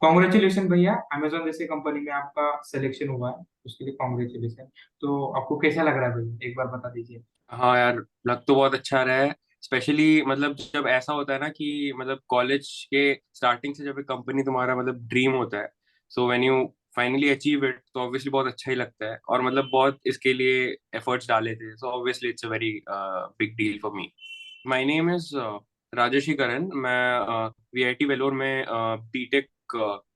Congratulation भैया, Amazon जैसी company में आपका सिलेक्शन हुआ है, उसके लिए कॉन्ग्रेचुलेशन। तो आपको कैसा लग रहा है भैया, एक बार बता दीजिए। हाँ यार, लग तो बहुत अच्छा रहा है। स्पेशली मतलब जब ऐसा होता है ना कि मतलब कॉलेज के स्टार्टिंग से जब एक कंपनी तुम्हारा मतलब ड्रीम होता है, so when you finally achieve it तो ऑब्वियसली बहुत अच्छा ही लगता है। और मतलब बहुत इसके लिए एफर्ट्स डाले थे, so obviously it's a very big deal for me. My name is Rajeshi Karan. मैं वीआईटी वेलोर में BTech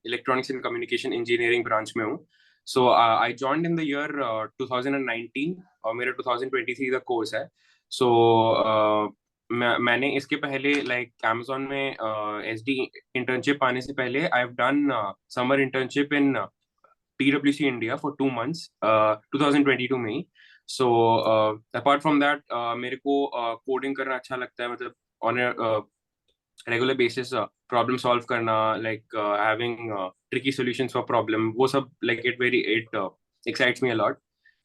electronics and communication engineering branch में हूँ। So I joined in the year 2019 और मेरा 2023 का कोर्स है। सो मैंने इसके पहले लाइक amazon में एसडी इंटर्नशिप पाने से पहले I have done summer internship in PwC India for 2 months 2022 में ही। सो अपार्ट फ्रॉम दैट मेरे को कोडिंग करना अच्छा लगता है, मतलब on regular basis problem solve करना, like having tricky solutions for problem, वो सब like it excites me a lot.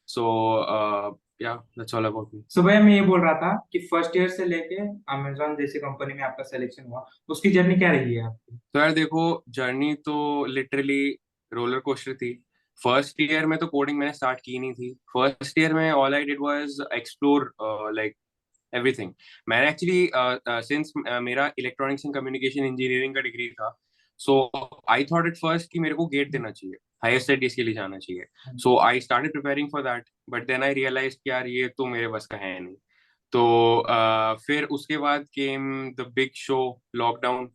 So yeah that's all about me. So भैया मैं ये बोल रहा था कि फर्स्ट ईयर से लेके अमेजोन जैसी कंपनी में आपका सिलेक्शन हुआ, उसकी जर्नी क्या रही है आपकी? तो यार देखो, जर्नी तो लिटरली रोलर कोस्टर थी। फर्स्ट ईयर में तो कोडिंग मैंने स्टार्ट की नहीं थी। फर्स्ट ईयर में all I did was explore like everything. मैंने एक्चुअली सिंस मेरा इलेक्ट्रॉनिक्स एंड कम्युनिकेशन इंजीनियरिंग का डिग्री था, सो आई थॉट एट फर्स्ट कि मेरे को गेट देना चाहिए, हायर स्टडीज के लिए जाना चाहिए। So I started preparing for that, but then I realise कि यार ये तो मेरे बस का है नहीं। तो फिर उसके बाद came the big show, lockdown.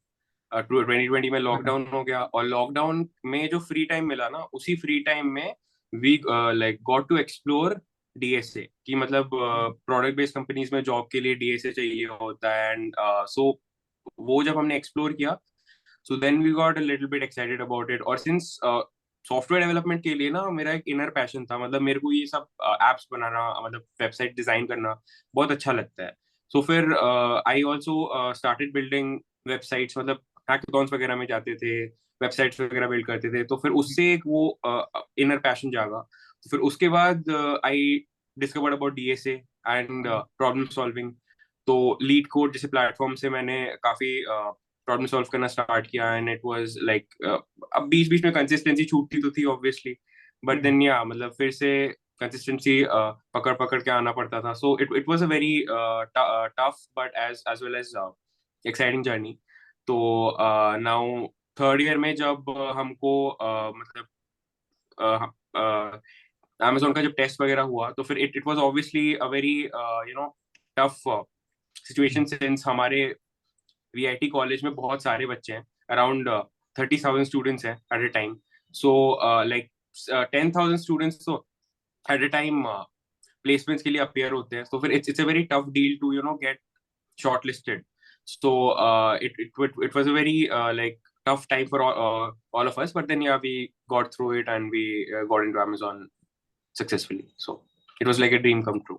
2020 में लॉकडाउन हो गया, और लॉकडाउन में जो फ्री टाइम मिला ना, उसी फ्री टाइम में we like got to explore DSA. कि मतलब प्रोडक्ट बेस्ड कंपनीज में जॉब के लिए डीएसए चाहिए होता है, एंड सो वो जब हमने एक्सप्लोर किया, so then we got a little bit excited about it. और सिंस सॉफ्टवेयर डेवलपमेट के लिए ना मेरा एक इनर पैशन था, मतलब मेरे को ये सब एप्स बनाना, मतलब वेबसाइट डिजाइन करना बहुत अच्छा लगता है। सो फिर I also started building websites, मतलब हैकाथॉन्स वगैरह में जाते थे, वेबसाइट्स वगैरह बिल्ड करते थे। तो फिर उससे एक वो इनर पैशन जागा। तो फिर उसके बाद I discovered about DSA and problem solving. तो लीड कोड जैसे प्लेटफॉर्म से मैंने काफी प्रॉब्लम सॉल्व करना स्टार्ट किया, एंड इट वाज लाइक अब बीच बीच में कंसिस्टेंसी छूटती तो थी ऑब्वियसली, बट देन या मतलब फिर से कंसिस्टेंसी पकड़ पकड़ के आना पड़ता था। So it it was a very tough but as well as exciting journey. तो नाउ थर्ड ईयर में जब हमको मतलब अमेजोन का जब टेस्ट वगैरह हुआ, तो फिर it was obviously a very tough situation, since हमारे वीआईटी कॉलेज में बहुत सारे बच्चे हैं, अराउंड 30,000 स्टूडेंट्स हैं at a time. So like 10,000 students तो एट अ टाइम प्लेसमेंट्स के लिए अपेयर होते हैं। तो फिर it's a very tough deal to get shortlisted. So it was a very like tough time for all of us. But then yeah, we got through it, and we got into Amazon successfully. So it was like a dream come true.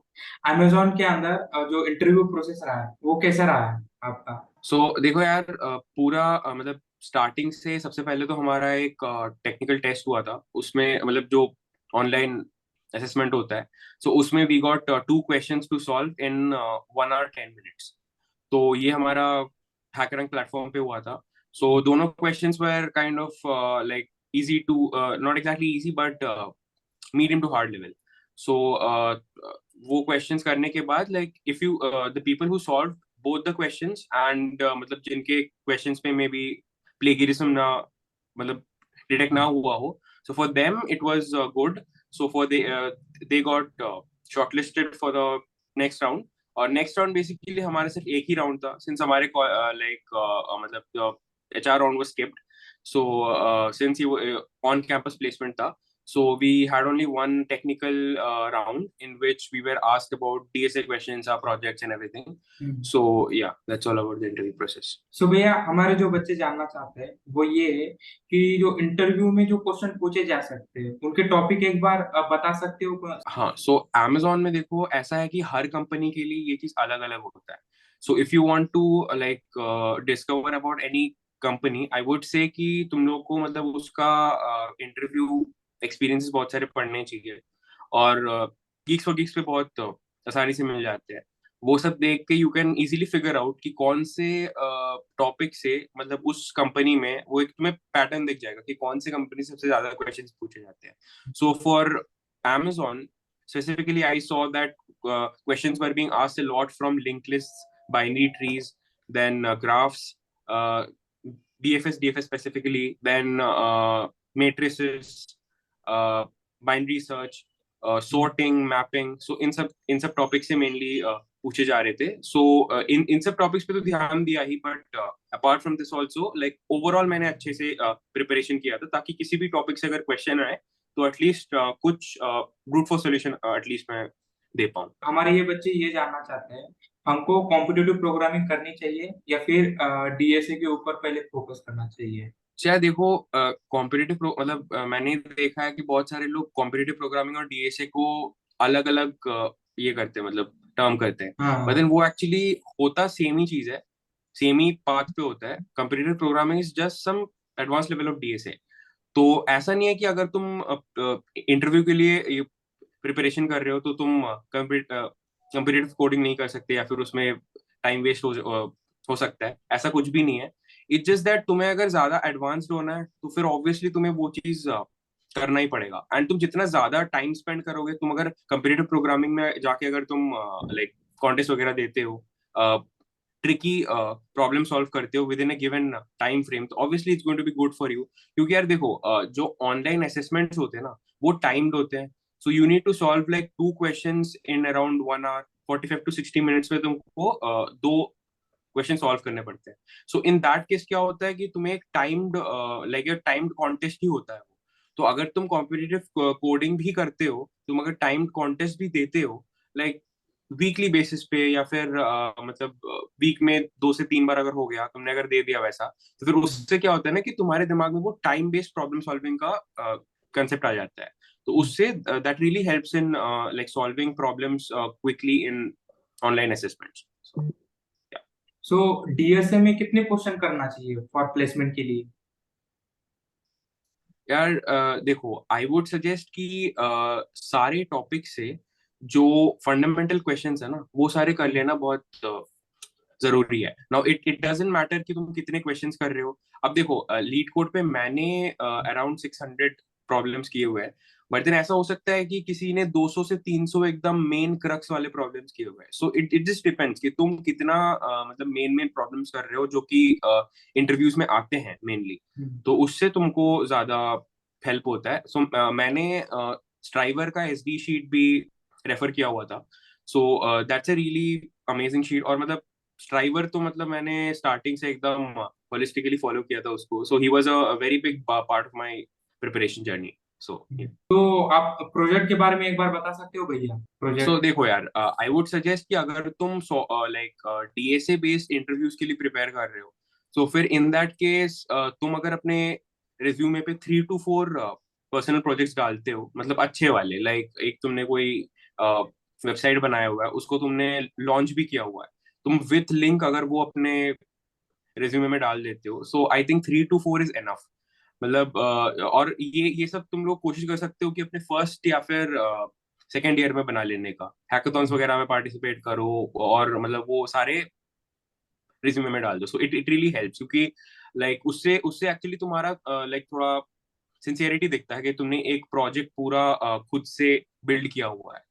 Amazon के अंदर जो interview process रहा है वो कैसा रहा है आपका? सो देखो यार, पूरा मतलब स्टार्टिंग से सबसे पहले तो हमारा एक टेक्निकल टेस्ट हुआ था। उसमें मतलब जो ऑनलाइन असेसमेंट होता है, सो उसमें we got 2 questions to solve in 1 hour 10 minutes। तो ये हमारा हैकरैंक प्लेटफॉर्म पे हुआ था। सो दोनों questions were kind of like easy to, not exactly easy but medium to hard level. So वो क्वेश्चंस करने के बाद, like if you the people who solve both the questions, and मतलब जिनके क्वेश्चंस पे मे बी प्लेगियरिज्म ना, मतलब detect ना हुआ हो, so for them it was good. So for they got shortlisted for the next round. और next round basically हमारे सिर्फ एक ही राउंड था, सिंस हमारे लाइक मतलब HR round was skipped. So since ये ऑन कैंपस प्लेसमेंट था, so we had only one technical round in which we were asked about DSA questions, our projects and everything. So yeah, that's all about the interview process. सो भैया हमारे जो बच्चे जानना चाहते हैं वो ये है कि जो इंटरव्यू में जो क्वेश्चन पूछे जा सकते हैं उनके टॉपिक एक बार बता सकते हो? हाँ, सो Amazon में देखो ऐसा है कि हर कंपनी के लिए ये चीज अलग अलग होता है। So if you want to like discover about any company, I would say कि तुम लोग को मतलब उसका इंटरव्यू एक्सपीरियंसेस बहुत सारे पढ़ने चाहिए। और गीक्स फॉर गीक्स पे बहुत आसानी से मिल जाते हैं। वो सब देख के you can easily figure out कि कौन से टॉपिक से मतलब उस कंपनी में वो एक तुम्हें पैटर्न दिख जाएगा कि कौन से कंपनी से सबसे ज्यादा क्वेश्चंस पूछे जाते हैं. So for Amazon specifically, I saw that questions were being asked a lot from linked lists, binary trees, then graphs, uh, DFS specifically, then matrices, binary search, sorting, mapping. So इन सब topic से mainly पूछे जा रहे थे. सो इन सब topics पे तो ध्यान दिया ही, but apart from this also like overall मैंने अच्छे से प्रिपरेशन किया था ताकि किसी भी टॉपिक से अगर क्वेश्चन आए तो एटलीस्ट कुछ ब्रूट फोर्स सॉल्यूशन एटलीस्ट मैं दे पाऊँ. हमारे ये बच्चे ये जानना चाहते हैं, हमको कॉम्पिटिटिव प्रोग्रामिंग करनी चाहिए या फिर डीएसए के ऊपर पहले फोकस करना चाहिए? चाहे देखो कॉम्पिटिटिव मतलब मैंने देखा है कि बहुत सारे लोग कॉम्पिटिटिव प्रोग्रामिंग और डीएसए को अलग अलग ये करते हैं, मतलब टर्म करते हैं. बट हाँ। देन वो एक्चुअली होता सेम ही चीज है, सेम ही पाथ पे होता है. Competitive programming is just some advance level of DSA. तो ऐसा नहीं है कि अगर तुम इंटरव्यू के लिए प्रिपरेशन कर रहे हो तो तुम कम्पिटिटिव कोडिंग नहीं कर सकते या फिर उसमें टाइम वेस्ट हो सकता है. ऐसा कुछ भी नहीं है. इट्स जस्ट दैट तुम्हें अगर ज्यादा एडवांस्ड होना है तो फिर ऑब्वियसली तुम्हें वो चीज करना ही पड़ेगा. एंड तुम जितना ज्यादा टाइम स्पेंड करोगे, तुम अगर कम्पिटिटिव प्रोग्रामिंग में जाके अगर तुम लाइक कॉन्टेस्ट वगैरह देते हो, ट्रिकी प्रॉब्लम सॉल्व करते हो within a given time frame, तो obviously it's going to be good for you. क्योंकि यार देखो जो ऑनलाइन असेसमेंट्स होते हैं ना वो टाइम्ड होते हैं. So you need to solve like 2 questions in around 1 hour, 45 to 60 minutes में तुमको दो क्वेश्चन सॉल्व करने पड़ते हैं. सो इन दैट केस क्या होता है कि तुम्हें एक टाइम्ड लाइक एक टाइम्ड कॉन्टेस्ट ही होता है वो. तो अगर तुम कॉम्पिटिटिव कोडिंग भी करते हो, तुम अगर टाइम्ड कॉन्टेस्ट भी देते हो लाइक वीकली बेसिस पे या फिर मतलब वीक में 2 से 3 बार अगर हो गया तुमने अगर दे दिया वैसा, तो फिर उससे क्या होता है ना कि तुम्हारे दिमाग में वो टाइम बेस्ड प्रॉब्लम सॉल्विंग का कंसेप्ट आ जाता है. तो उससे that really helps in like solving problems quickly in online assessments. So DSA में कितने क्वेश्चन करना चाहिए फॉर प्लेसमेंट के लिए? यार देखो आई वुड सजेस्ट कि सारे टॉपिक से जो फंडामेंटल क्वेश्चंस है ना वो सारे कर लेना बहुत जरूरी है. Now it it doesn't matter कि तुम कितने क्वेश्चंस कर रहे हो. अब देखो लीड कोड पे मैंने अराउंड 600 प्रॉब्लम्स किए हुए हैं. बट देन ऐसा हो सकता है कि किसी ने 200 से 300 एकदम मेन क्रक्स वाले प्रॉब्लम्स किए हुए हैं. सो इट इट जस्ट डिपेंड्स कि तुम कितना मतलब मेन मेन प्रॉब्लम्स कर रहे हो जो कि इंटरव्यूज में आते हैं मेनली. तो उससे तुमको ज्यादा हेल्प होता है. सो मैंने स्ट्राइवर का एसडी शीट भी रेफर किया हुआ था. सो that's a really amazing sheet. और मतलब स्ट्राइवर तो मतलब मैंने स्टार्टिंग से एकदम होलिस्टिकली फॉलो किया था उसको. So he was a very big part of my preparation journey. So तो आप प्रोजेक्ट के बारे में एक बार बता सकते हो भैया, सो प्रोजेक्ट? देखो यार आई वुड सजेस्ट कि अगर तुम लाइक डीएसए बेस्ड इंटरव्यूज के लिए प्रिपेयर कर रहे हो तो फिर इन दैट केस तुम अगर अपने रिज्यूमे पे 3 to 4 पर्सनल प्रोजेक्ट्स डालते हो, मतलब अच्छे वाले, लाइक एक तुमने कोई वेबसाइट बनाया हुआ है उसको तुमने लॉन्च भी किया हुआ है, तुम विथ लिंक अगर वो अपने रिज्यूमे में डाल देते हो, so I think 3 to 4 is enough. मतलब और ये सब तुम लोग कोशिश कर सकते हो कि अपने फर्स्ट या फिर सेकेंड ईयर में बना लेने का. हैकाथॉन्स वगैरह में पार्टिसिपेट करो और मतलब वो सारे रिज्यूमे में डाल दो. सो इट इट रियली हेल्प्स क्योंकि लाइक उससे उससे एक्चुअली तुम्हारा लाइक थोड़ा सिंसियरिटी दिखता है कि तुमने एक प्रोजेक्ट पूरा खुद से बिल्ड किया हुआ है.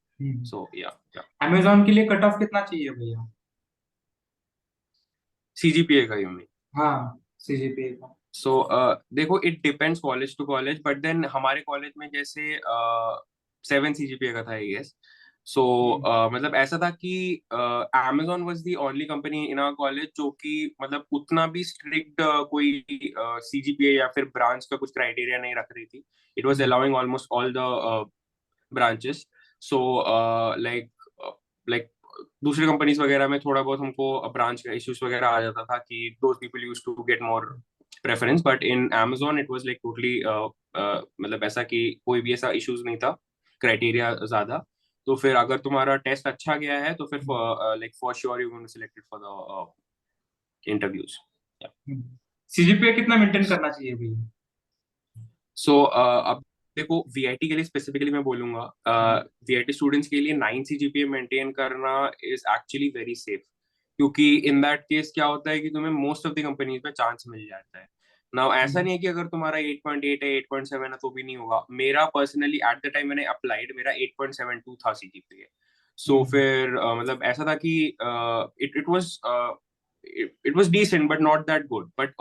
सो या अमेजोन के लिए कट ऑफ कितना चाहिए भैया? सीजीपीए का यू. हाँ, सीजीपीए का। सो देखो it depends college to college, but then हमारे कॉलेज में जैसे 7 CGPA का था आई गेस. सो मतलब ऐसा था कि Amazon was the only company in our college जो कि मतलब उतना भी स्ट्रिक्ट कोई सीजीपीए या फिर ब्रांच का कुछ क्राइटेरिया नहीं रख रही थी. It was allowing almost all the branches. So like like दूसरी कंपनीज वगैरह में थोड़ा बहुत हमको ब्रांच का इश्यूज वगैरह आ जाता था कि those people use to get more preference. But in Amazon it was like totally मतलब ऐसा कि कोई भी ऐसा इश्यूज नहीं था, क्राइटेरिया ज्यादा. तो फिर अगर तुम्हारा टेस्ट अच्छा गया है तो फिर like for sure you going to selected for the interviews. CGPA कितना मेंटेन करना चाहिए भैया? सो देखो वीआईटी के लिए स्पेसिफिकली मैं बोलूंगा, वीआईटी स्टूडेंट्स के लिए 9 CGPA मेंटेन करना इज एक्चुअली वेरी सेफ, क्योंकि इन दैट केस क्या होता है कि तुम्हें मोस्ट ऑफ द कंपनीज में चांस मिल जाता है ना। ऐसा नहीं है कि अगर तुम्हारा 8.8 है, 8.7 है तो भी नहीं होगा। मेरा पर्सनली एट द टाइम मैंने अप्लाइड, मेरा 8.72 था CGPA। सो फिर मतलब ऐसा था कि it it was it was decent but not that good, but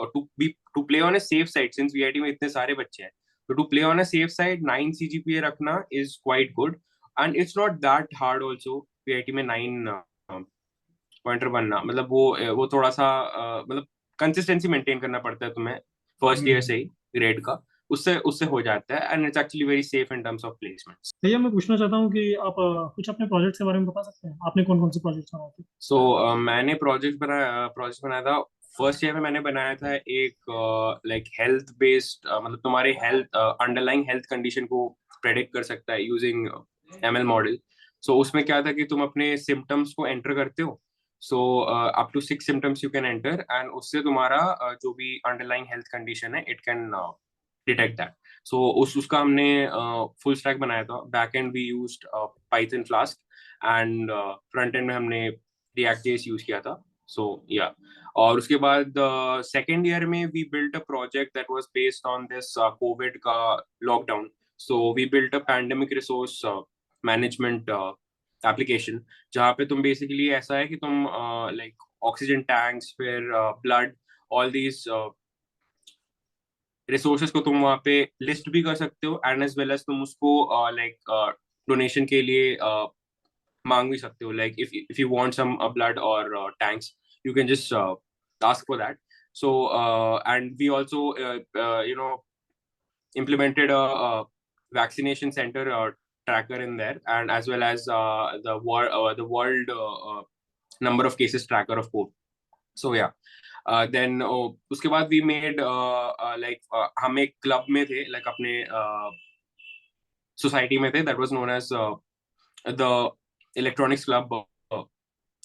to play on a safe side, since VIT में इतने सारे बच्चे हैं, so to play on a safe side, 9 CGPA रखना is quite good, and it's not that hard also। PIT में 9 pointer बनना, मतलब वो थोड़ा सा मतलब कंसिस्टेंसी मेंटेन करना पड़ता है तुम्हें फर्स्ट ईयर से ही ग्रेड का, उससे उससे हो जाता है, and it's actually very safe in terms of placements. भैया मैं पूछना चाहता हूँ कि आप कुछ अपने प्रोजेक्ट्स के बारे में बता सकते हैं, आपने कौन कौन से प्रोजेक्ट्स बनाए थे? सो मैंने प्रोजेक्ट बनाया था। फर्स्ट ईयर में मैंने बनाया था एक लाइक हेल्थ बेस्ड, मतलब तुम्हारे हेल्थ अंडरलाइंग हेल्थ कंडीशन को प्रेडिक्ट कर सकता है यूजिंग ML मॉडल। सो उसमें क्या था कि तुम अपने सिम्टम्स को एंटर करते हो, so up to 6 symptoms you can enter, and उससे तुम्हारा जो भी अंडरलाइंग हेल्थ कंडीशन है it can detect that. So उसका हमने फुल स्टैक बनाया था। Back end we used Python Flask, and front end में हमने रिएक्ट जेएस यूज किया था। सो या और उसके बाद सेकेंड ईयर में we built a project that was based on this Covid का lockdown. So we built a pandemic resource management application, जहाँ पे तुम बेसिकली ऐसा है कि तुम लाइक ऑक्सीजन टैंक्स, फिर ब्लड, ऑल दीज रिसोर्सेज को तुम वहाँ पे लिस्ट भी कर सकते हो, एंड एज वेल एज तुम उसको लाइक डोनेशन के लिए मांग भी सकते हो। Like if you want some blood और tanks, you can just ask for that। So and we also you know implemented a vaccination center tracker in there, and as well as the world number of cases tracker of COVID। So yeah, then उसके बाद we made like हम एक club में थे, like अपने society में थे, that was known as the electronics club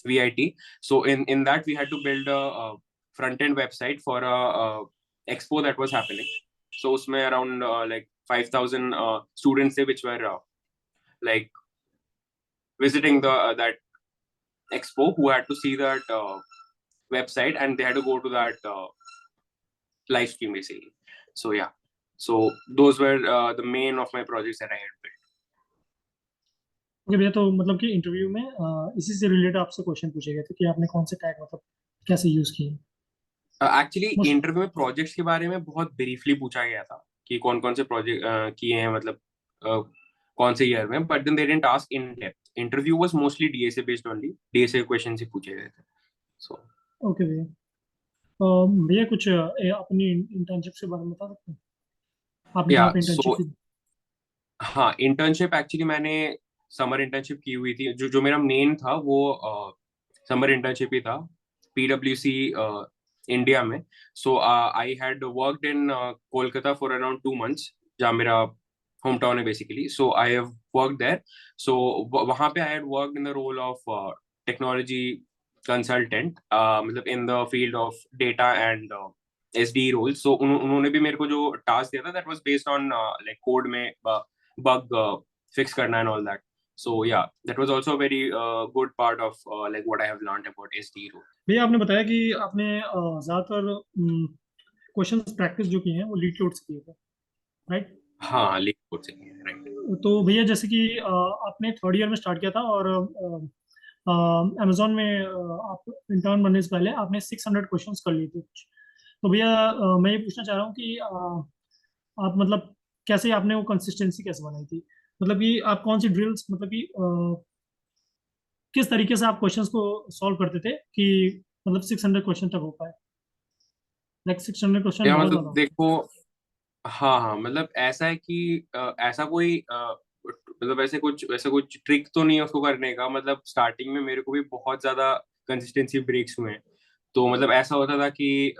VIT। So in that we had to build a front end website for a expo that was happening। So उसमें around like 5,000 students थे which were like visiting the that expo, who had to see that website, and they had to go to that live stream basically। So yeah, so those were the main of my projects that I had built। Okay भैया, तो मतलब कि interview में इसी से related आपसे question पूछे गए थे कि आपने कौन से टैग मतलब कैसे यूज किए? एक्चुअली इंटरव्यू में प्रोजेक्ट्स के बारे में बहुत ब्रीफली पूछा गया था कि कौन कौन से प्रोजेक्ट किए हैं, मतलब कौन से ईयर में, but then they didn't ask in depth. Interview was mostly DSA based only, DSA question ही पूछे गए थे। सो ओके भैया। भैया कुछ अपनी इंटर्नशिप के बारे में बता सकते हैं, आपने या कहाँ पे इंटर्नशिप सो की? हाँ, इंटर्नशिप एक्चुअली मैंने समर इंटर्नशिप की हुई थी। जो जो मेरा मेन था वो समर इंटर्नशिप ही था, PwC इंडिया में। So I had worked in Kolkata for around 2 months, जहाँ मेरा होम टाउन है basically. So I have work there. So वहाँ पे I had worked in the role of technology consultant, मतलब in the field of data and SD role. So उन्होंने भी मेरे को जो टास्क दिया था that was based on like code में bug fix करना and all that। So yeah, that was also a very good part of like what I have learned about SD role। भैया आपने बताया कि आपने ज्यादातर क्वेश्चंस प्रैक्टिस जो की हैं वो लीड कोड से किए थे, राइट? हाँ, लीड कोड से राइट। तो भैया जैसे कि आपने थर्ड ईयर में स्टार्ट किया था और अमेजोन में आप इंटर्न बनने से पहले आपने 600 क्वेश्चंस कर लिए थे कुछ। तो भैया मैं ये पूछना चाह रहा हूँ कि आप मतलब कैसे आपने वो कंसिस्टेंसी कैसे बनाई थी? मतलब कि आप कौन सी ड्रिल्स, मतलब कि किस तरीके से आप क्वेश्चंस को सॉल्व करते थे कि मतलब 600 क्वेश्चन तक हो पाए? लाइक 600 क्वेश्चन या बहुत मतलब ज्यादा होता देखो, हाँ हाँ, मतलब ऐसा है कि ऐसा कोई मतलब ऐसे कुछ ट्रिक तो नहीं है उसको करने का। मतलब स्टार्टिंग में मेरे को भी बहुत ज्यादा कंसिस्टेंसी ब्रेक्स हुए हैं। तो मतलब ऐसा होता था कि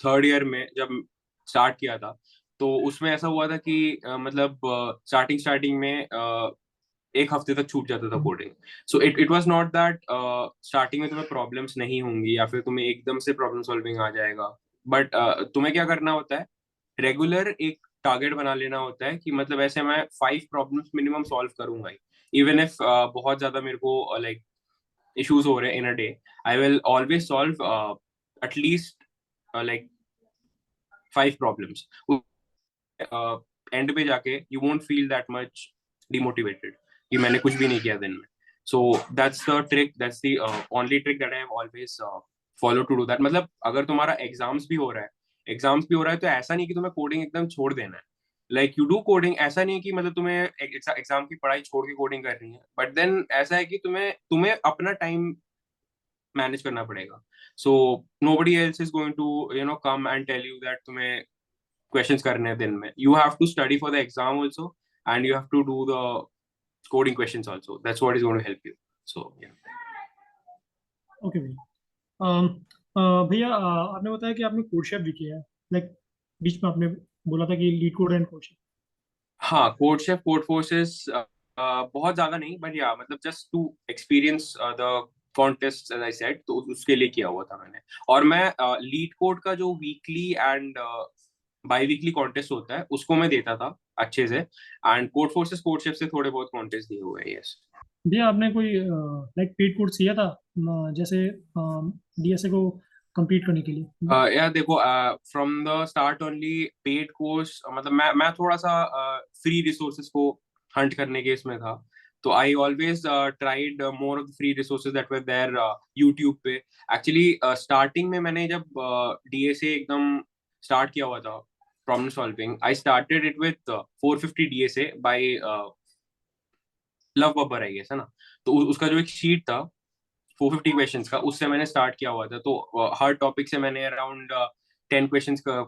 थर्ड ईयर में जब स्टार्ट किया था, तो उसमें ऐसा हुआ था कि मतलब स्टार्टिंग स्टार्टिंग में एक हफ्ते तक छूट जाता था है। Coding. So it it was not that starting में तुम्हें प्रॉब्लम्स नहीं होंगी या फिर तुम्हें एकदम से प्रॉब्लम सॉल्विंग आ जाएगा, बट तुम्हें क्या करना होता है, रेगुलर एक टारगेट बना लेना होता है कि मतलब ऐसे मैं 5 प्रॉब्लम्स मिनिमम सॉल्व करूंगा ही, इवन इफ बहुत ज्यादा मेरे को लाइक इश्यूज हो रहे हैं in a day, I will always solve at least like 5 problems. End पे जाके you won't feel that much demotivated कि मैंने कुछ भी नहीं किया दिन में। So that's the trick, that's the only trick that I have always follow to do that. मतलब अगर तुम्हारा एग्जाम्स भी हो रहा है तो ऐसा नहीं कि तुम्हें कोडिंग एकदम छोड़ देना है। लाइक यू डू कोडिंग, ऐसा नहीं है कि मतलब तुम्हें एग्जाम की पढ़ाई छोड़ के कोडिंग करनी है, बट देन ऐसा है कि तुम्हें तुम्हें अपना टाइम मैनेज करना पड़ेगा। So nobody else is going to come and tell you that तुम्हें क्वेश्चंस करने हैं दिन में। You have to study for the exam also and you have to do the coding questions also, that's what is going to help you. So okay भैया। भैया आपने बताया कि आपने कोड शेफ भी किया है, लाइक बीच में आपने बोला था कि LeetCode and CodeChef. हाँ, कोड शेफ, कोड फोर्सेस बहुत ज्यादा नहीं, बट या मतलब just to experience the contest as I said, तो उसके लिए किया हुआ था मैंने। और मैं लीड कोड का जो weekly and by weekly contest होता है उसको मैं देता था अच्छे से, and code forces code chef से थोड़े बहुत कॉन्टेस्ट दिए हुए हैं। यस। भैया आपने कोई लाइक पेड कोर्स किया था, जैसे डीएसए को कंप्लीट करने के लिए? यार देखो, from the start only paid course, मतलब मैं थोड़ा सा फ्री रिसोर्सेज को हंट करने के इसमें था। तो I always tried more of the free resources that were there YouTube पे। एक्चुअली स्टार्टिंग में मैंने जब डीएसए एकदम स्टार्ट किया हुआ था problem solving, I started it with 450 DSA by Love Babbar, I guess है ना। तो उसका जो एक शीट था 450 क्वेश्चंस का, उससे मैंने स्टार्ट किया हुआ था। तो हर टॉपिक से मैंने अराउंड 10 क्वेश्चंस का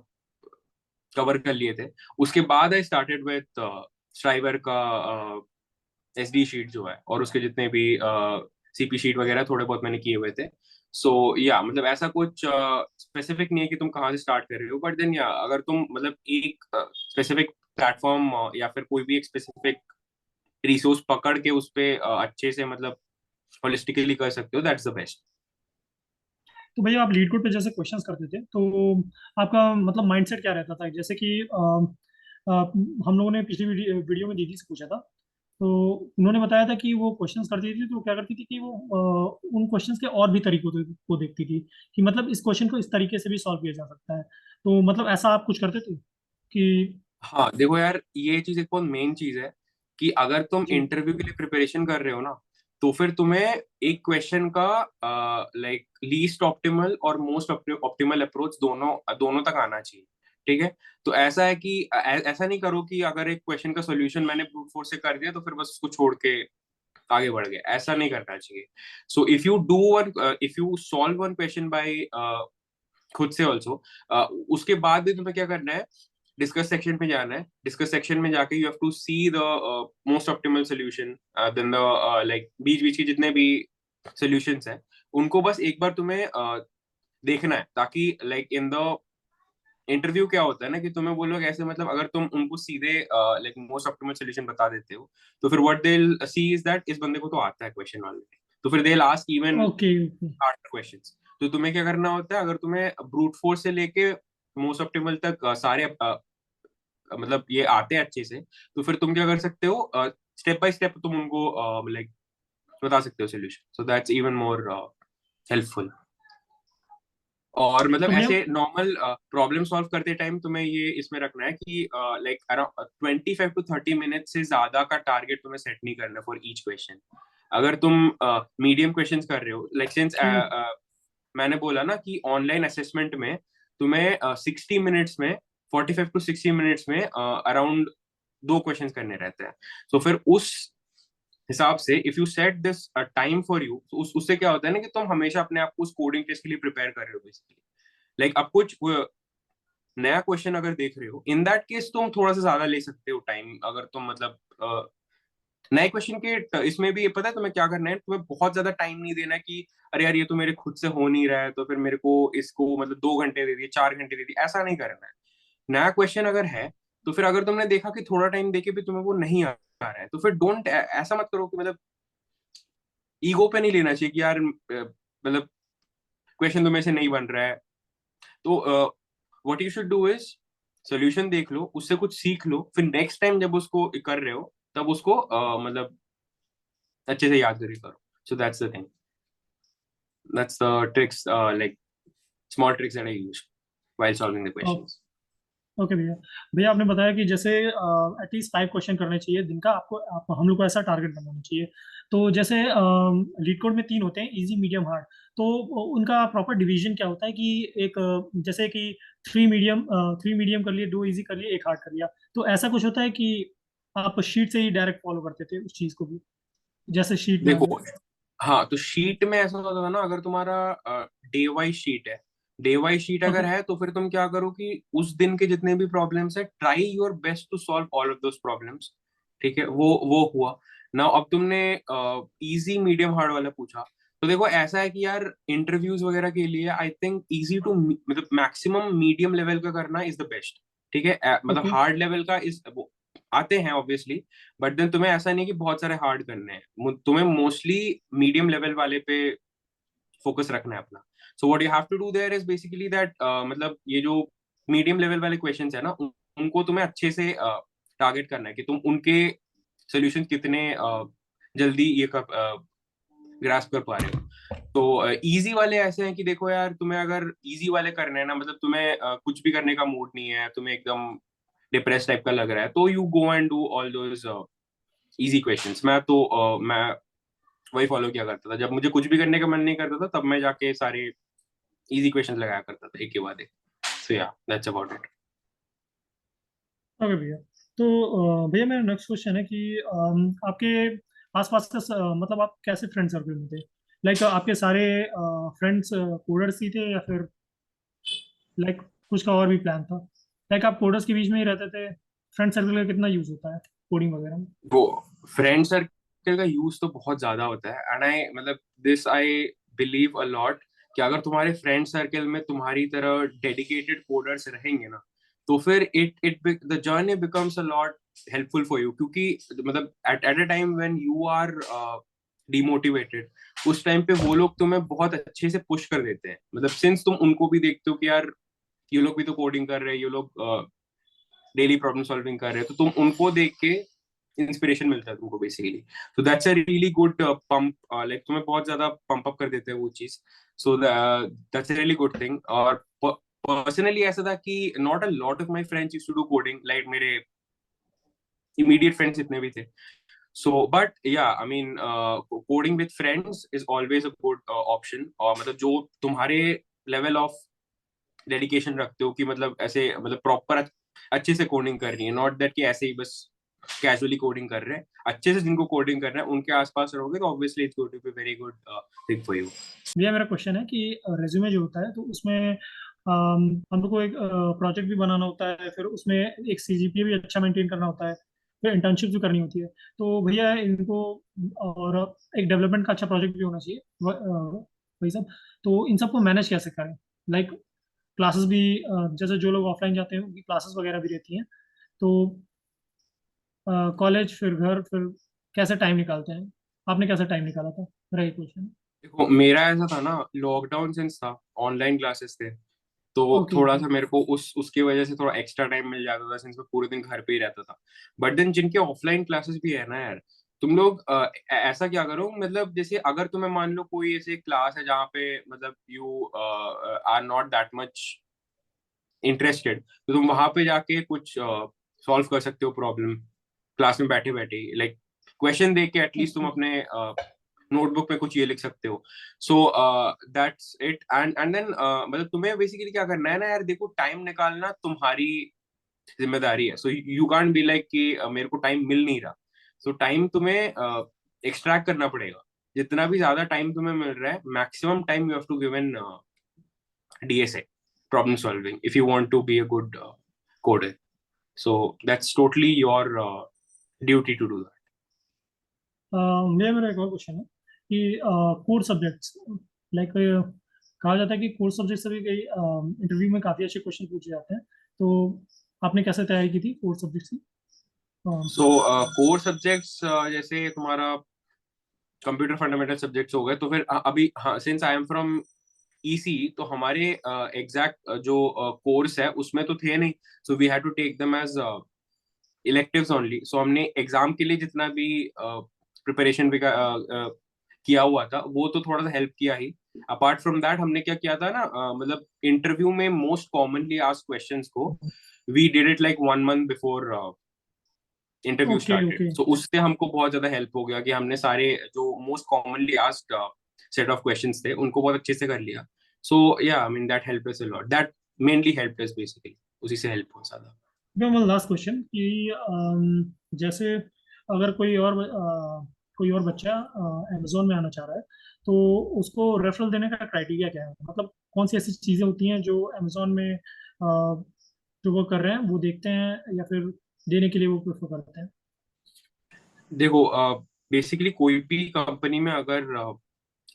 कवर कर लिए थे। उसके बाद आई स्टार्टेड विद स्ट्राइवर का एसडी शीट जो है, और उसके जितने भी सीपी शीट वगैरह थोड़े बहुत मैंने किए हुए थे। सो या मतलब ऐसा कुछ स्पेसिफिक नहीं है कि तुम कहाँ से स्टार्ट कर रहे हो, बट देन या अगर तुम मतलब एक स्पेसिफिक प्लेटफॉर्म या फिर कोई भी एक स्पेसिफिक रिसोर्स पकड़ के उस पे अच्छे से मतलब होलिस्टिकली कर सकते हो, दैट्स द बेस्ट। तो भैया आप लीड कोड पे जैसे क्वेश्चंस करते थे, तो आपका मतलब माइंडसेट क्या रहता था? जैसे कि हम लोगों ने पिछली वीडियो में दीदी से पूछा था, तो उन्होंने बताया था कि वो क्वेश्चंस करती थी तो क्या करती थी कि वो उन क्वेश्चंस के और भी तरीकों को देखती थी, कि मतलब इस क्वेश्चन को इस तरीके से भी सॉल्व किया जा सकता है। तो मतलब ऐसा आप कुछ करते थे कि? हाँ देखो यार, ये चीज एक बहुत मेन चीज है कि अगर तुम जी। इंटरव्यू के लिए प्रिपरेशन कर रहे हो ना, तो फिर तुम्हें एक क्वेश्चन का लाइक लीस्ट ऑप्टिमल और मोस्ट ऑप्टिमल अप्रोच दोनों दोनों तक आना चाहिए। ठीक है। तो ऐसा है कि ऐसा नहीं करो कि अगर एक क्वेश्चन का सोल्यूशन मैंने ब्रूट फोर्स से कर दिया तो फिर बस उसको छोड़ के आगे बढ़ गए, ऐसा नहीं करना चाहिए। सो if you solve one question by खुद से ऑल्सो, उसके बाद भी तुम्हें क्या करना है, डिस्कस सेक्शन पे जाना है। डिस्कस सेक्शन में जाके you have to see the most optimal solution, then the like बीच बीच के जितने भी सोल्यूशंस हैं उनको बस एक बार तुम्हें देखना है, ताकि लाइक इन द इंटरव्यू क्या होता है ना कि तुम्हें वो लोग ऐसे मतलब अगर तुम उनको सीधे लाइक मोस्ट ऑप्टिमल सोल्यूशन बता देते हो, तो फिर what they will see is that इस बंदे को तो आता है क्वेश्चन ऑलरेडी, तो फिर they will ask even okay okay. Harder questions. तो तुम्हें क्या करना होता है, अगर तुम्हें ब्रूट फोर्स से लेके मोस्ट ऑप्टिमल तक सारे मतलब ये आते हैं अच्छे से, तो फिर तुम क्या कर सकते हो, स्टेप बाय स्टेप तुम उनको लाइक बता सकते हो solution. So that's even more helpful. और मतलब तो भैया। ऐसे नॉर्मल प्रॉब्लम सॉल्व करते टाइम तुम्हें ये इसमें रखना है कि लाइक अराउंड 25 to 30 मिनट से ज्यादा का टारगेट तुम्हें सेट नहीं करना फॉर ईच क्वेश्चन। अगर तुम मीडियम क्वेश्चंस कर रहे हो, लाइक सिंस ठीक। मैंने बोला ना कि ऑनलाइन असेसमेंट में तुम्हें 60 मिनट्स में 45 to 60 मिनट्स में अराउंड 2 क्वेश्चन करने रहते हैं। तो फिर उस हिसाब से if you set this time for you, तो उससे क्या होता है ना कि तुम हमेशा अपने आप को उस कोडिंग टेस्ट के लिए प्रिपेयर कर रहे हो बेसिकली। लाइक अब कुछ नया क्वेश्चन अगर देख रहे हो, इन दैट केस तुम थोड़ा सा ज्यादा ले सकते हो टाइम। अगर तुम मतलब नए क्वेश्चन के इसमें भी पता है तुम्हें क्या करना है, तुम्हें बहुत ज्यादा टाइम नहीं देना है कि अरे यार ये तो मेरे खुद से हो नहीं रहा है तो फिर मेरे को इसको मतलब 2 घंटे दे दिए, 4 घंटे दे दिए, ऐसा नहीं करना है। नया क्वेश्चन अगर है तो फिर अगर तुमने देखा कि थोड़ा टाइम देके भी तुम्हें वो नहीं आ रहा है, तो फिर डोंट ऐसा मत करो कि मतलब ईगो पे नहीं लेना चाहिए कि यार मतलब क्वेश्चन तो मेरे से नहीं बन रहा है। तो what you should do is solution देख लो, उससे कुछ सीख लो, फिर नेक्स्ट टाइम जब उसको कर रहे हो तब उसको मतलब अच्छे से याद करके करो. सो that's the thing, that's the tricks, like small tricks that I use while solving the questions. Okay भैया। भैया आपने बताया कि जैसे एटलीस्ट 5 क्वेश्चन करने चाहिए दिन का, हम लोग को ऐसा टारगेट बनाना चाहिए। तो जैसे लीड कोड में 3 होते हैं, इजी मीडियम हार्ड। तो उनका प्रॉपर डिवीजन क्या होता है कि एक जैसे कि 3 मीडियम कर लिए, 2 इजी कर लिए, 1 हार्ड कर लिया। तो ऐसा कुछ होता है कि आप शीट से ही डायरेक्ट फॉलो करते थे उस चीज़ को भी, जैसे शीट में आ देखो, गया। हाँ, तो शीट में ऐसा होता था ना, अगर तुम्हारा डे वाइज शीट है, डे वाइज शीट ओके। अगर है तो फिर तुम क्या करो कि उस दिन के जितने भी प्रॉब्लम्स है, try your best to solve all of those problems. ठीक है, वो हुआ ना. अब तुमने इजी मीडियम हार्ड वाला पूछा, तो देखो ऐसा है कि यार इंटरव्यूज वगैरह के लिए आई थिंक इजी टू मतलब मैक्सिमम मीडियम लेवल का करना इज द बेस्ट. ठीक है, मतलब ओके। हार्ड लेवल का इस वो आते हैं ऑब्वियसली, बट देन तुम्हें ऐसा नहीं कि बहुत सारे हार्ड करने हैं, तुम्हें मोस्टली मीडियम लेवल वाले पे फोकस रखना है अपना. So what you have to do there is basically that, मतलब ये जो मीडियम लेवल वाले क्वेश्चंस है ना, उनको तुम्हें अच्छे से टारगेट करना है कि तुम उनके सोल्यूशन कितने जल्दी ये ग्रास्प कर पा रहे हो. तो इजी वाले ऐसे हैं कि देखो यार, तुम्हें अगर इजी वाले करने हैं ना, मतलब तुम्हें कुछ भी करने का मूड नहीं है, तुम्हें एकदम डिप्रेस टाइप का लग रहा है, तो you go and do all those easy questions. मैं वही फॉलो किया करता था, जब मुझे कुछ भी करने का मन नहीं करता था तब मैं जाके सारे इजी क्वेश्चंस लगाया करता था एक के बाद एक. सो yeah that's about it. Okay भैया। तो भैया मेरा नेक्स्ट क्वेश्चन है कि आपके आसपास का मतलब आप कैसे फ्रेंड सर्कल में थे? लाइक आपके सारे फ्रेंड्स कोडर्स ही थे, या फिर लाइक कुछ का और भी प्लान था? लाइक आप कोडर्स के बीच में ही रहते थे? फ्रेंड सर्कल का कितना यूज होता है कोडिंग वगैरह में? वो फ्रेंड सर्कल का यूज तो बहुत ज्यादा होता है, एंड आई मतलब this I believe a lot कि अगर तुम्हारे फ्रेंड सर्कल में तुम्हारी तरह डेडिकेटेड कोडर्स रहेंगे ना, तो फिर it the journey becomes a lot helpful for you. क्योंकि मतलब at a time when you are demotivated, उस टाइम पे वो लोग तुम्हें बहुत अच्छे से पुश कर देते हैं. मतलब सिंस तुम उनको भी देखते हो कि यार ये लोग भी तो कोडिंग कर रहे हैं, ये लोग डेली प्रॉब्लम सॉल्विंग कर रहे हैं, तो तुम उनको देख के इंस्पिरेशन मिलता है तुमको basically. So that's a really good pump, like तुम्हें बहुत ज्यादा पंप अप कर देते हैं वो चीज. So that's a really good thing. और पर्सनली ऐसा था कि not a lot of my friends used to do coding, like मेरे इमीडिएट फ्रेंड्स इतने भी थे. So but yeah I mean coding with friends is always a good option. और मतलब जो तुम्हारे लेवल ऑफ डेडिकेशन रखते हो कि मतलब ऐसे मतलब प्रॉपर अच्छे से कोडिंग कर रही है, नॉट दैट कि ऐसे ही बस कैजुअली कोडिंग कर रहे हैं, अच्छे से जिनको कोडिंग करना है उनके आसपास रहोगे तो obviously it's going to be very good thing for you. भैया मेरा क्वेश्चन है कि रेज्यूमे जो होता है, तो उसमें हम लोग को एक प्रोजेक्ट भी बनाना होता है, फिर उसमें एक सीजीपीए भी अच्छा मेंटेन करना होता है, फिर इंटर्नशिप भी करनी होती है। तो भैया इनको, और एक डेवलपमेंट का अच्छा प्रोजेक्ट भी होना चाहिए, वही सब। तो इन सबको मैनेज कैसे करें? लाइक क्लासेस भी, जैसे जो लोग ऑफलाइन जाते हैं उनकी क्लासेस वगैरह भी रहती हैं। तो कॉलेज, फिर घर, फिर कैसे टाइम निकालते हैं? आपने कैसे टाइम निकाला था, मेरा ये क्वेश्चन देखो मेरा ऐसा था ना, लॉकडाउन सिंस था, ऑनलाइन क्लासेस थे, तो है। ओके थोड़ा ओके। सा मेरे को उसकी वजह से थोड़ा एक्स्ट्रा टाइम मिल जाता था सिंस मैं पूरे दिन घर पे ही रहता था. बट देन जिनके ऑफलाइन क्लासेस भी है ना यार, तुम लोग ऐसा क्या करो, मतलब जैसे अगर तुम्हें मान लो कोई ऐसे क्लास है जहाँ पे मतलब you are not that much interested, तो तुम वहां पे जाके कुछ सॉल्व कर सकते हो प्रॉब्लम क्लास में बैठे बैठे, लाइक क्वेश्चन देख के एटलीस्ट तुम ओके। अपने नोटबुक में कुछ ये लिख सकते हो. So that's it. And then मतलब तुम्हें बेसिकली क्या करना है ना यार, देखो टाइम निकालना तुम्हारी जिम्मेदारी है. So you can't be like कि मेरे को टाइम मिल नहीं रहा. सो टाइम तुम्हें एक्सट्रैक्ट करना पड़ेगा. जितना भी ज्यादा टाइम तुम्हें मिल रहा है, maximum time you have to give in DSA, problem solving, if you want to be a good coder. So that's totally your duty to do that. मेरा मेरा एक और क्वेश्चन है कि कोर सब्जेक्ट्स, लाइक कहा जाता है कि कोर सब्जेक्ट से भी कई इंटरव्यू में काफ़ी अच्छे क्वेश्चन पूछे जाते हैं। तो आपने कैसे तैयारी की थी कोर सब्जेक्ट्स की? So core subjects जैसे तुम्हारा कंप्यूटर फंडामेंटल सब्जेक्ट्स हो गए, तो फिर अभी हाँ, since I am from EC, तो हमारे एग्जैक्ट जो कोर्स है उसमें तो थे नहीं, so we had to take them as electives only. So हमने एग्जाम के लिए जितना भी प्रिपरेशन किया हुआ था वो तो थोड़ा सा हेल्प किया ही। अपार्ट फ्रॉम दैट हमने क्या किया था ना, मतलब इंटरव्यू में मोस्ट कॉमनली आस्क्ड क्वेश्चंस को we did it like 1 month before interview okay started. Okay. So उससे हमको बहुत ज्यादा हेल्प हो गया कि हमने सारे जो most commonly asked set of questions थे उनको बहुत अच्छे से कर लिया। सो या I mean that help us a lot, that mainly help us basically, उसी से हेल्प हो ज्यादा। वन लास्ट क्वेश्चन कि जैसे अगर कोई और बच्चा अमेजोन में आना चाह रहा है, तो उसको रेफरल देने का क्राइटेरिया क्या है? मतलब कौन सी ऐसी चीज़ें होती हैं जो अमेजोन में जो वो कर रहे हैं वो देखते हैं, या फिर देने के लिए वो प्रेफर करते हैं? देखो बेसिकली कोई भी कंपनी में अगर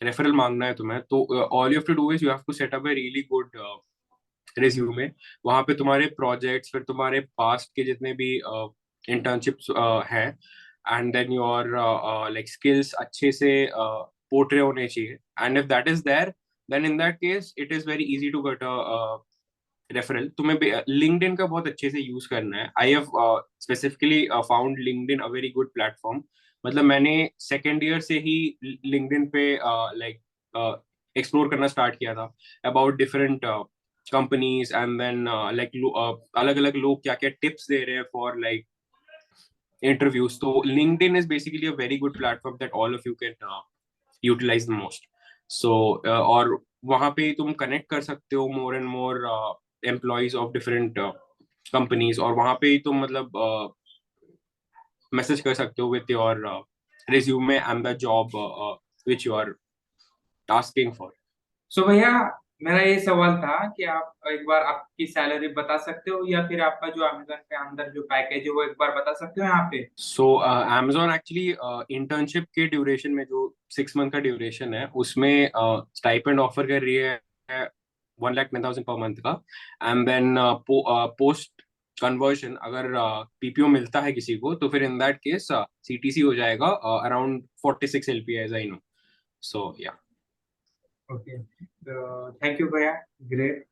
रेफरल मांगना है तुम्हें, तो all you have to do is you have to set up a really good resume. वहां पे तुम्हारे प्रोजेक्ट्स, फिर तुम्हारे पास्ट के जितने भी इंटर्नशिप्स हैं, and then your like skills अच्छे से पोर्ट्रे होने चाहिए। And if that is there, then in that case it is very easy to get a referral. तुम्हें लिंक्डइन का बहुत अच्छे से यूज करना है। I have specifically found LinkedIn a very good platform. मतलब मैंने सेकेंड ईयर से ही लिंक्डइन पे लाइक एक्सप्लोर करना स्टार्ट किया था about different companies, and then like अलग अलग लोग क्या क्या टिप्स दे रहे हैं फॉर लाइक इंटरव्यूज। तो LinkedIn is basically a very good platform that all of you can utilise the most. So और वहां पे तुम कनेक्ट कर सकते हो more and more employees of different companies, और वहां पे ही तुम मतलब मैसेज कर सकते हो with your resume and the job which you are tasking for. So भैया, मेरा ये सवाल था कि आप एक बार आपकी सैलरी बता सकते हो, या फिर आपका जो अमेजन के अंदर जो पैकेज है वो एक बार बता सकते हो यहाँ पे? सो amazon एक्चुअली इंटर्नशिप के ड्यूरेशन में, जो 6 मंथ का ड्यूरेशन है, उसमें स्टाइपेंड ऑफर कर रही है 1,10,000 पर मंथ का। एंड देन पोस्ट कन्वर्जन अगर पीपीओ मिलता है किसी को, तो फिर इन दैट केस सीटीसी हो जाएगा around 46 LPA, as I know. So yeah. Okay, thank you भैया, ग्रेट।